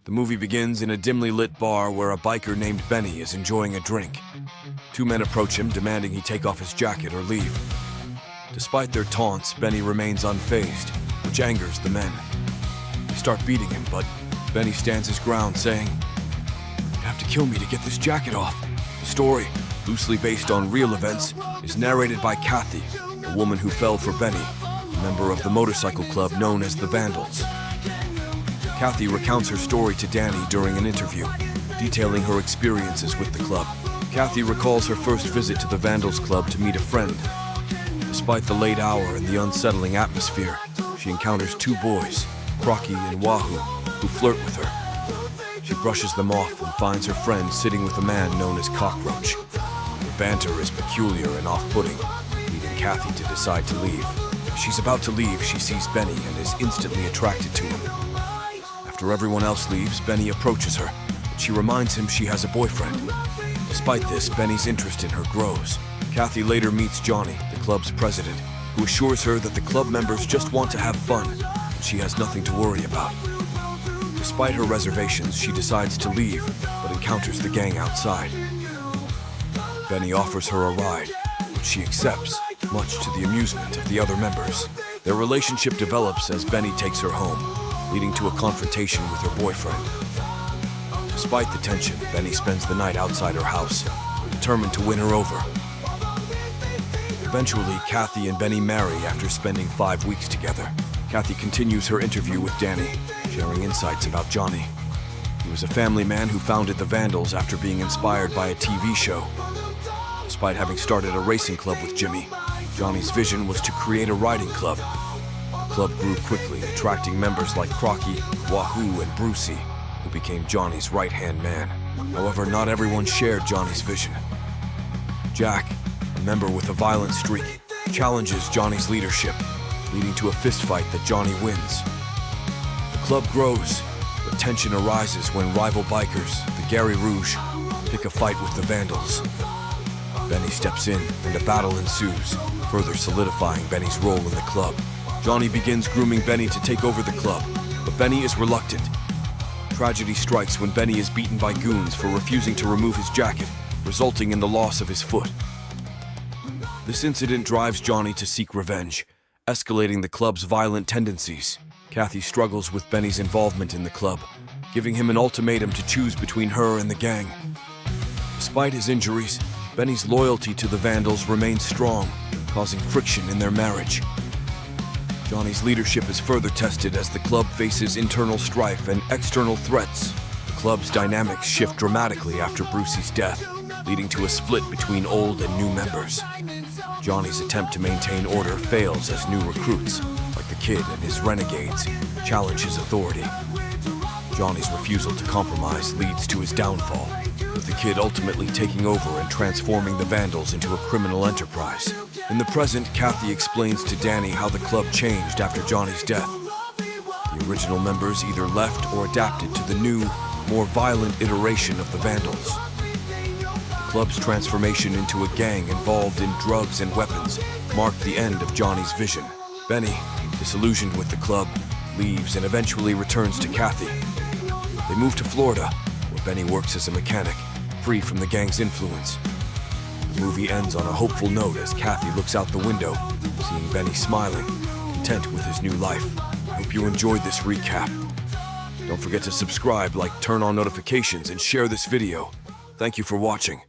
The movie begins in a dimly lit bar where a biker named Benny is enjoying a drink. Two men approach him, demanding he take off his jacket or leave. Despite their taunts, Benny remains unfazed, which angers the men. They start beating him, but Benny stands his ground, saying, "You have to kill me to get this jacket off." The story, loosely based on real events, is narrated by Kathy, a woman who fell for Benny, a member of the motorcycle club known as the Vandals. Kathy recounts her story to Danny during an interview, detailing her experiences with the club. Kathy recalls her first visit to the Vandals Club to meet a friend. Despite the late hour and the unsettling atmosphere, she encounters two boys, Rocky and Wahoo, who flirt with her. She brushes them off and finds her friend sitting with a man known as Cockroach. Their banter is peculiar and off-putting, leading Kathy to decide to leave. As she's about to leave, she sees Benny and is instantly attracted to him. After everyone else leaves, Benny approaches her, but she reminds him she has a boyfriend. Despite this, Benny's interest in her grows. Kathy later meets Johnny, the club's president, who assures her that the club members just want to have fun, and she has nothing to worry about. Despite her reservations, she decides to leave, but encounters the gang outside. Benny offers her a ride, which she accepts, much to the amusement of the other members. Their relationship develops as Benny takes her home, leading to a confrontation with her boyfriend. Despite the tension, Benny spends the night outside her house, determined to win her over. Eventually, Kathy and Benny marry after spending 5 weeks together. Kathy continues her interview with Danny, sharing insights about Johnny. He was a family man who founded the Vandals after being inspired by a TV show. Despite having started a racing club with Jimmy, Johnny's vision was to create a riding club. The club grew quickly, attracting members like Rocky, Wahoo, and Brucey, who became Johnny's right-hand man. However, not everyone shared Johnny's vision. Jack, a member with a violent streak, challenges Johnny's leadership, leading to a fistfight that Johnny wins. The club grows, but tension arises when rival bikers, the Gary Rouge, pick a fight with the Vandals. Benny steps in, and a battle ensues, further solidifying Benny's role in the club. Johnny begins grooming Benny to take over the club, but Benny is reluctant. Tragedy strikes when Benny is beaten by goons for refusing to remove his jacket, resulting in the loss of his foot. This incident drives Johnny to seek revenge, escalating the club's violent tendencies. Kathy struggles with Benny's involvement in the club, giving him an ultimatum to choose between her and the gang. Despite his injuries, Benny's loyalty to the Vandals remains strong, causing friction in their marriage. Johnny's leadership is further tested as the club faces internal strife and external threats. The club's dynamics shift dramatically after Brucey's death, leading to a split between old and new members. Johnny's attempt to maintain order fails as new recruits, like the Kid and his renegades, challenge his authority. Johnny's refusal to compromise leads to his downfall, with the Kid ultimately taking over and transforming the Vandals into a criminal enterprise. In the present, Kathy explains to Danny how the club changed after Johnny's death. The original members either left or adapted to the new, more violent iteration of the Vandals. The club's transformation into a gang involved in drugs and weapons marked the end of Johnny's vision. Benny, disillusioned with the club, leaves and eventually returns to Kathy. They move to Florida, where Benny works as a mechanic, free from the gang's influence. The movie ends on a hopeful note as Kathy looks out the window, seeing Benny smiling, content with his new life. I hope you enjoyed this recap. Don't forget to subscribe, like, turn on notifications, and share this video. Thank you for watching.